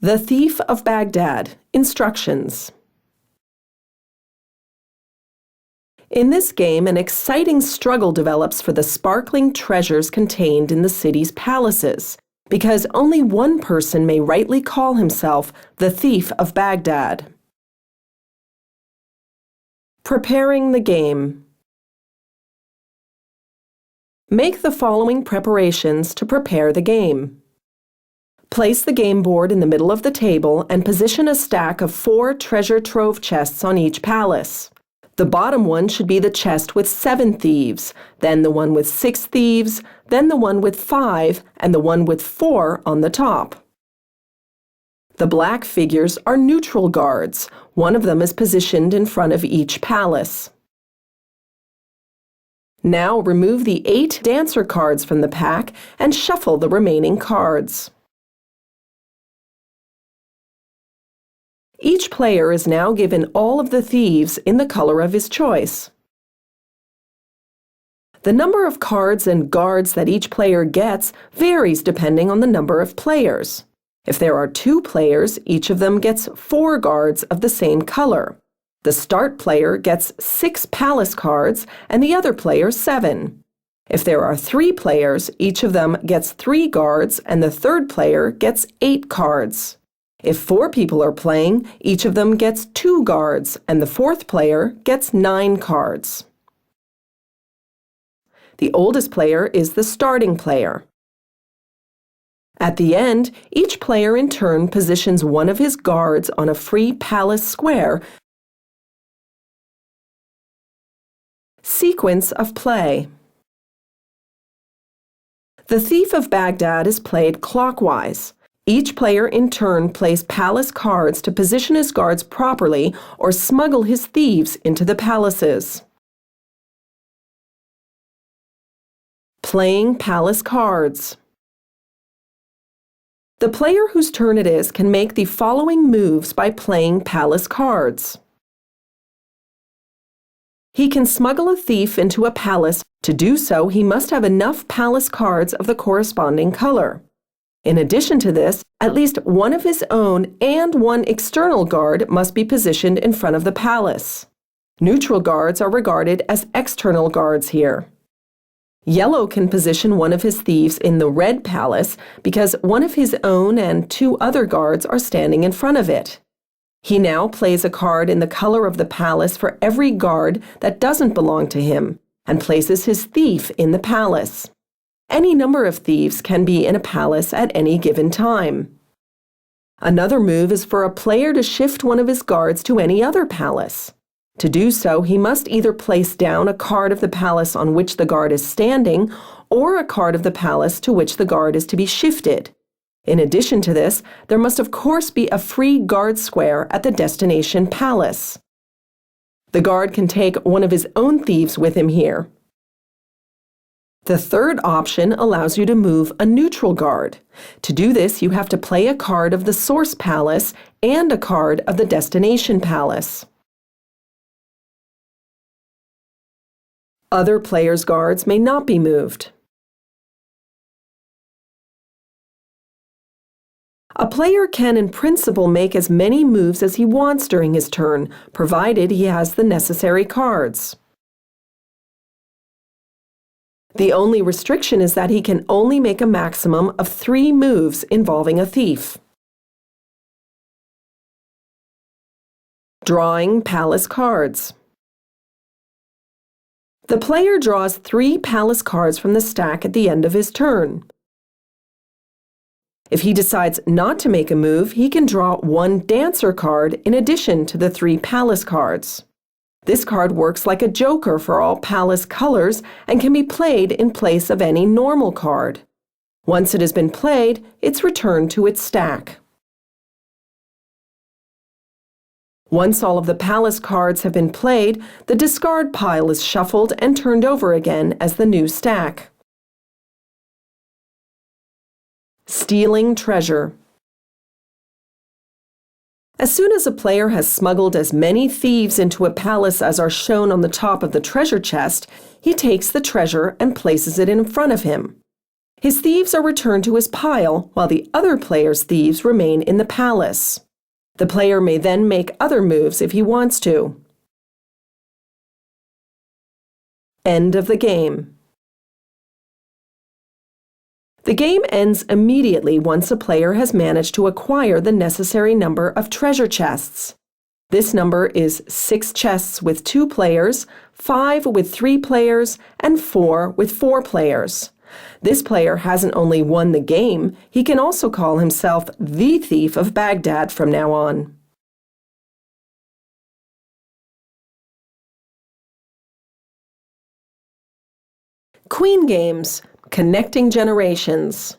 The Thief of Baghdad. Instructions. In this game, an exciting struggle develops for the sparkling treasures contained in the city's palaces, because only one person may rightly call himself the Thief of Baghdad. Preparing the game. Make the following preparations to prepare the game. Place the game board in the middle of the table and position a stack of 4 treasure trove chests on each palace. The bottom one should be the chest with 7 thieves, then the one with 6 thieves, then the one with 5, and the one with 4 on the top. The black figures are neutral guards. One of them is positioned in front of each palace. Now remove the 8 dancer cards from the pack and shuffle the remaining cards. Each player is now given all of the thieves in the color of his choice. The number of cards and guards that each player gets varies depending on the number of players. If there are 2 players, each of them gets 4 guards of the same color. The start player gets 6 palace cards and the other player 7. If there are 3 players, each of them gets 3 guards and the third player gets 8 cards. If 4 people are playing, each of them gets 2 guards, and the fourth player gets 9 cards. The oldest player is the starting player. At the end, each player in turn positions one of his guards on a free palace square. Sequence of play. The Thief of Baghdad is played clockwise. Each player in turn plays palace cards to position his guards properly or smuggle his thieves into the palaces. Playing palace cards. The player whose turn it is can make the following moves by playing palace cards. He can smuggle a thief into a palace. To do so, he must have enough palace cards of the corresponding color. In addition to this, at least one of his own and one external guard must be positioned in front of the palace. Neutral guards are regarded as external guards here. Yellow can position one of his thieves in the red palace because one of his own and 2 other guards are standing in front of it. He now plays a card in the color of the palace for every guard that doesn't belong to him and places his thief in the palace. Any number of thieves can be in a palace at any given time. Another move is for a player to shift one of his guards to any other palace. To do so, he must either place down a card of the palace on which the guard is standing or a card of the palace to which the guard is to be shifted. In addition to this, there must of course be a free guard square at the destination palace. The guard can take one of his own thieves with him here. The third option allows you to move a neutral guard. To do this, you have to play a card of the source palace and a card of the destination palace. Other players' guards may not be moved. A player can in principle make as many moves as he wants during his turn, provided he has the necessary cards. The only restriction is that he can only make a maximum of 3 moves involving a thief. Drawing palace cards. The player draws 3 palace cards from the stack at the end of his turn. If he decides not to make a move, he can draw 1 dancer card in addition to the 3 palace cards. This card works like a joker for all palace colors and can be played in place of any normal card. Once it has been played, it's returned to its stack. Once all of the palace cards have been played, the discard pile is shuffled and turned over again as the new stack. Stealing treasure. As soon as a player has smuggled as many thieves into a palace as are shown on the top of the treasure chest, he takes the treasure and places it in front of him. His thieves are returned to his pile while the other player's thieves remain in the palace. The player may then make other moves if he wants to. End of the game. The game ends immediately once a player has managed to acquire the necessary number of treasure chests. This number is 6 chests with 2 players, 5 with 3 players, and 4 with 4 players. This player hasn't only won the game, he can also call himself the Thief of Baghdad from now on. Queen games, connecting generations.